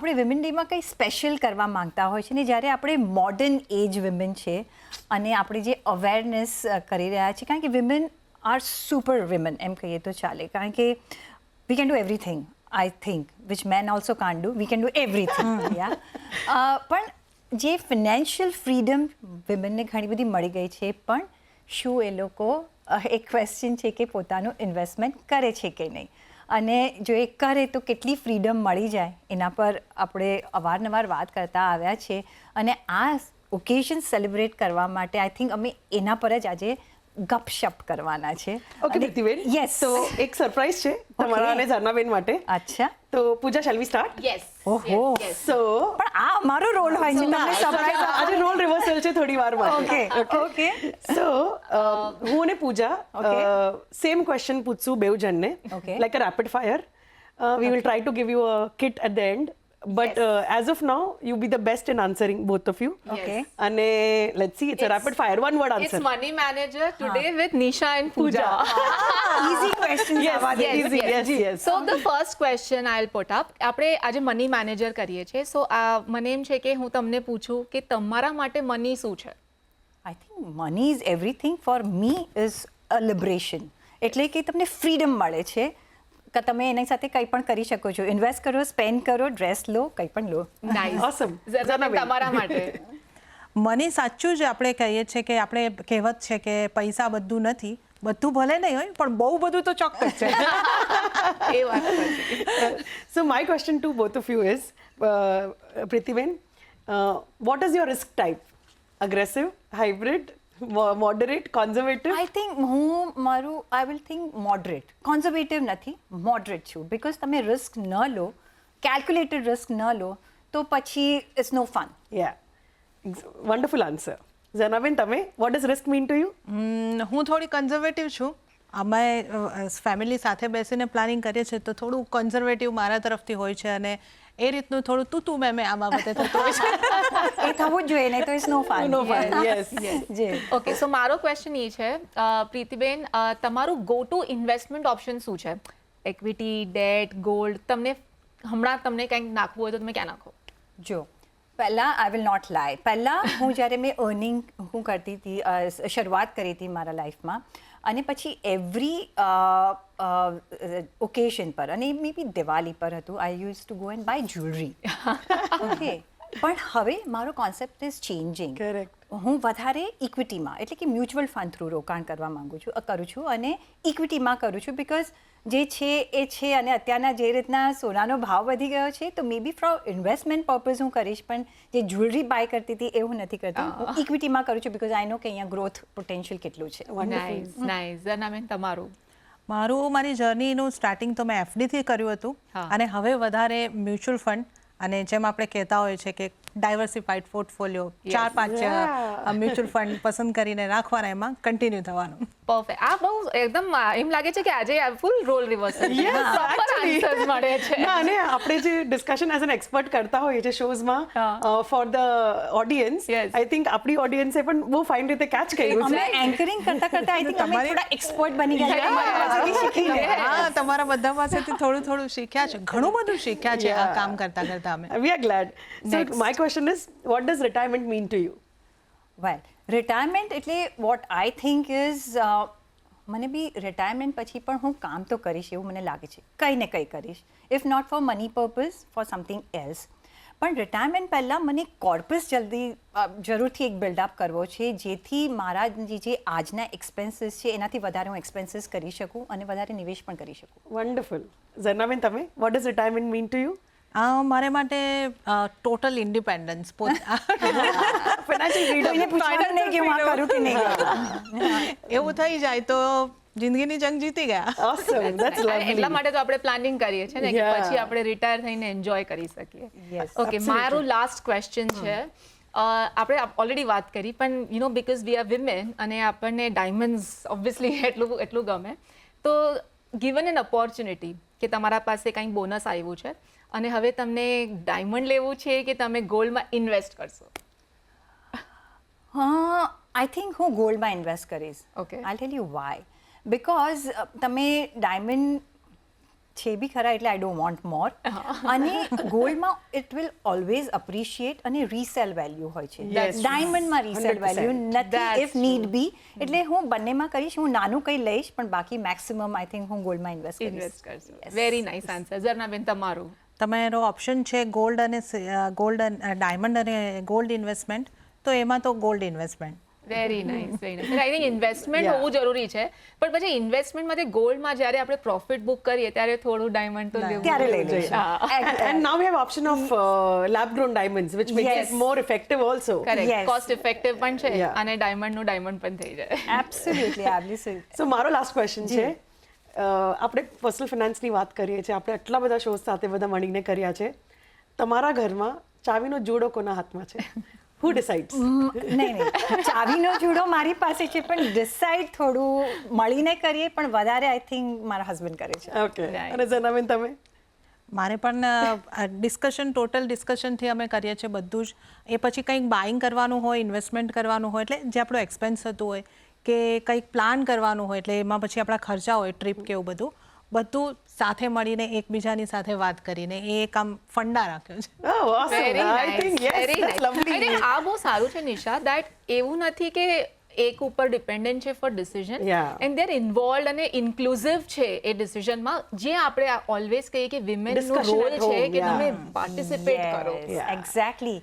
આપણે વિમેન ડેમાં કંઈ સ્પેશિયલ કરવા માંગતા હોય છે ને જ્યારે આપણે મોડર્ન એજ વિમેન છે અને આપણે જે અવેરનેસ કરી રહ્યા છીએ કારણ કે વિમેન આર સુપર વિમેન એમ કહીએ તો ચાલે કારણ કે we can do everything I think which men also can do we can do everything પણ જે ફિનાન્શિયલ ફ્રીડમ વિમેનને ઘણી બધી મળી ગઈ છે પણ શું એ લોકો એક ક્વેશ્ચન છે કે પોતાનું ઇન્વેસ્ટમેન્ટ કરે છે કે નહીં અને જો એ કરે તો કેટલી ફ્રીડમ મળી જાય એના પર આપણે અવારનવાર વાત કરતા આવ્યા છે અને આ ઓકેઝન સેલિબ્રેટ કરવા માટે આઈ થિંક અમે એના પર જ આજે ગપશપ કરવાના છે. ઓકે પ્રીતિબેન, યસ, તો એક સરપ્રાઈઝ છે તમારા અને ઝરનાબેન માટે. અચ્છા, તો પૂજા, શેલ વી સ્ટાર્ટ? યસ. ઓહો, સો પણ આ અમારો રોલ હોય છે તમને સરપ્રાઈઝ આજે રોલ રિવર્સલ છે થોડી વાર માટે. ઓકે સો હું અને પૂજા સેમ ક્વેશ્ચન પૂછશું બેઉ જણને, Okay. Like a rapid fire. We will try to give you a kit at the end. But as of now, you be the best in answering, both of you. Okay. And let's see, it's a rapid fire, one word It's answer. money manager today with Nisha and Pooja. Easy question Yes, Yes, easy, yes. yes, yes. So the first question I'll put up. આપણે આજે money manager કરીએ છીએ. So મને એમ છે કે હું તમને પૂછું કે તમારા માટે મની શું છે? I think money is everything for me is a liberation એટલે કે તમને ફ્રીડમ મળે છે કે તમે એની સાથે કંઈ પણ કરી શકો છો, ઇન્વેસ્ટ કરો, સ્પેન્ડ કરો, ડ્રેસ લો, કંઈ પણ લો. Nice. Awesome. ઝરનાબેન, તમારા માટે? મને સાચું જ આપણે કહીએ છીએ કે આપણે કહેવત છે કે પૈસા બધું નથી, બધું ભલે નહીં હોય પણ બહુ બધું તો ચોક્કસ છે. એ વાત સાચી. So my question to both of you is, Prithiben, what is your risk type? Aggressive, hybrid, moderate, conservative? I think હું મારું આઈ વિલ થિંક મોડરેટ, કોન્ઝર્વેટિવ નથી, મોડરેટ છું બિકોઝ તમે રિસ્ક ન લો, કેલ્ક્યુલેટેડ રિસ્ક ન લો તો પછી it's no fun. Yeah, wonderful answer. Zanaben, તમે, what does risk mean to you? હું થોડી કન્ઝર્વેટિવ છું. અમે ફેમિલી સાથે બેસીને પ્લાનિંગ કરીએ છીએ તો થોડું કન્ઝર્વેટિવ મારા તરફથી હોય છે અને એ રીતનું થોડું તું મેં આ બાબતે થતું હોય છે. એ થવું જ જોઈએ નહીં તો it's no fun. No fun, yes. જી, ઓકે, સો મારો ક્વેશ્ચન એ છે, પ્રીતિબેન, તમારું ગો ટુ ઇન્વેસ્ટમેન્ટ ઓપ્શન શું છે? Equity, date, gold? તમને હમણાં તમને કંઈક નાખવું હોય તો તમે ક્યાં નાખો? જો પહેલાં આઈ વિલ નોટ લાય, પહેલાં હું જ્યારે મેં અર્નિંગ હું કરતી હતી, શરૂઆત કરી હતી મારા લાઈફમાં અને પછી એવરી ઓકેઝન પર અને મે બી દિવાળી પર હતું, I use to go and buy jewellery. Okay, પણ હવે મારો કોન્સેપ્ટ ઇઝ ચેન્જિંગ. Correct. હું વધારે ઇક્વિટીમાં એટલે કે મ્યુચ્યુઅલ ફંડ થ્રુ રોકાણ કરવા કરું છું અને ઇક્વિટીમાં કરું છું બિકોઝ જે છે એ છે અને અત્યારના જે રીતના સોનાનો ભાવ વધી ગયો છે તો મે બી ફોર ઇન્વેસ્ટમેન્ટ પર્પઝ હું કરીશ પણ જે જ્વેલરી બાય કરતી હતી એ હું નથી કરતી, હું ઇક્વિટીમાં કરું છું બિકોઝ આઈ નો કે અહીંયા ગ્રોથ પોટેન્શિયલ કેટલું છે. Nice, nice. ઝરનાબેન, તમારું? મારી જર્નીનું સ્ટાર્ટિંગ તો મેં એફડીથી કર્યું હતું હા. અને હવે વધારે મ્યુચ્યુઅલ ફંડ અને જેમ આપણે કહેતા હોય છે કે ડાયવર્સિફાઈડ પોર્ટફોલિયો, 4-5 મ્યુચ્યુઅલ ફંડ પસંદ કરીને રાખવાના, એમાં કન્ટિન્યુ થવાનું. પરફેક્ટ. આ બહુ એકદમ એમ લાગે છે કે આજે full role reversal Yes, proper actually. Answers મળે છે. ના, અને આપણે જે ડિસ્કશન એઝ એન એક્સપર્ટ કરતા હોઈએ છીએ શોઝમાં for the audience, Yes. I think આપણી ઓડિયન્સે પણ બહુ ફાઇન રીતે કેચ કર્યું અમે છે. એન્કરિંગ કરતા કરતા આઈ થિંક અમે થોડા એક્સપર્ટ બની ગયા Yeah. તમારી પાસેથી શીખીને. હા, તમારા બધા પાસેથી થોડું શીખ્યા છે, ઘણું બધું શીખ્યા છે આ કામ કરતા કરતા અમે. We are glad. So Next. my question is, what does retirement mean to you? Well, retirement એટલે વોટ આઈ થિંક ઇઝ મને બી રિટાયરમેન્ટ પછી પણ હું કામ તો કરીશ એવું મને લાગે છે, કંઈ ને કંઈ કરીશ, if not for money purpose, for something else. પણ રિટાયરમેન્ટ પહેલાં મને કોર્પસ જરૂરથી એક બિલ્ડઅપ કરવો છે જેથી મારા જે આજના એક્સપેન્સીસ છે એનાથી વધારે હું એક્સપેન્સીસ કરી શકું અને વધારે નિવેશ પણ કરી શકું. Wonderful. Zarnaben, તમે, what does retirement mean to you? મારે માટે ટોટલ ઇન્ડિપેન્ડન્સ, Financial freedom. કોઈને પૂછવાનું નહીં કે હું આ કરું કે નહીં કરું. એવું થઈ જાય તો જિંદગીની જંગ જીતી ગયા. Awesome. That's lovely. એટલા માટે તો આપણે પ્લાનિંગ કરીએ છીએ ને કે Yeah. પછી આપણે રિટાયર થઈને એન્જોય કરી શકીએ. Yes, ઓકે, મારું લાસ્ટ ક્વેશ્ચન છે. આપણે ઓલરેડી વાત કરી પણ you know because we are women અને આપણને ડાયમંડ્સ ઓબ્વિયસલી એટલું ગમે, તો ગિવન એન ઓપોર્ચ્યુનિટી કે તમારા પાસે કંઈક બોનસ આવ્યું છે અને હવે તમને ડાયમંડ લેવું છે કે તમે ગોલ્ડમાં ઇન્વેસ્ટ કરશો? હા, આઈ થિંક હું ગોલ્ડમાં ઇન્વેસ્ટ કરીશ. Okay. I tell you why. Because તમે ડાયમંડ છે બી ખરા એટલે આઈ ડોન્ટ વોન્ટ મોર અને ગોલ્ડમાં ઇટ વિલ ઓલવેઝ અપ્રિશિએટ અને રીસેલ વેલ્યુ હોય છે Yes. ડાયમંડમાં રીસેલ 100%. વેલ્યુ નથી That's ઇફ નીડ બી એટલે હું બંનેમાં કરીશ હું નાનું કંઈ લઈશ પણ બાકી મેક્સિમમ આઈ થિંક હું ગોલ્ડમાં ઇન્વેસ્ટ ઇન્વેસ્ટ કરીશ કરશો વેરી નાઇસ આન્સર ઝરનાબેન તમારું તમારો ઓપ્શન છે ગોલ્ડ અને ડાયમંડ અને ગોલ્ડ ઇન્વેસ્ટમેન્ટ, તો એમાં તો gold investment. Very nice I think investment હોવું જરૂરી છે પણ પછી ઇન્વેસ્ટમેન્ટમાંથી ગોલ્ડમાં જ્યારે આપણે પ્રોફિટ બુક કરીએ ત્યારે થોડું ડાયમંડ તો લેવું ત્યારે લઈ જોઈએ. લઈશું And now we have option of lab grown diamonds, which makes Yes. it more effective also. Correct Yes. Cost effective પણ છે Yeah. અને ડાયમંડનું ડાયમંડ પણ થઈ જાય એબ્સોલ્યુટલી એબ્સોલ્યુટલી So મારો લાસ્ટ ક્વેશ્ચન છે, આપણે પર્સનલ ફિનાન્સની વાત કરીએ છીએ, આપણે આટલા બધા શોઝ સાથે બધા મળીને કર્યા છે, તમારા ઘરમાં ચાવીનો જોડો કોના હાથમાં છે? Who decides? નહીં ચાવીનો જુડો મારી પાસે છે પણ ડિસાઈડ થોડું મળીને કરીએ પણ વધારે આઈ થિંક મારા હસબન્ડ કરે છે Okay. Right. અને ઝરનાબેન તમે? મારે પણ ટોટલ ડિસ્કશનથી અમે કરીએ છીએ બધું જ. એ પછી કંઈક બાઇંગ કરવાનું હોય, ઇન્વેસ્ટમેન્ટ કરવાનું હોય, એટલે જે આપણો એક્સપેન્સ થતું હોય કે કંઈક પ્લાન કરવાનું હોય, એટલે એમાં પછી આપણા ખર્ચા હોય, ટ્રીપ કે એવું બધું સાથે મળીને એકબીજાની સાથે વાત કરીને એ એક આમ ફંડા રાખ્યો છે. Oh, awesome. Very I think yes, very that's lovely. Nice આ બહુ સારું છે નિશા દેટ એવું નથી કે એક ઉપર ડિપેન્ડન્ટ છે for decision Yeah. And there involve અને ઇન્ક્લુઝિવ છે એ ડિસિઝનમાં જે આપણે ઓલવેઝ કહીએ કે વિમેનનું Discussion રોલ at છે home, કે yeah. તમે પાર્ટિસિપેટ કરો Yeah. એક્ઝેક્ટલી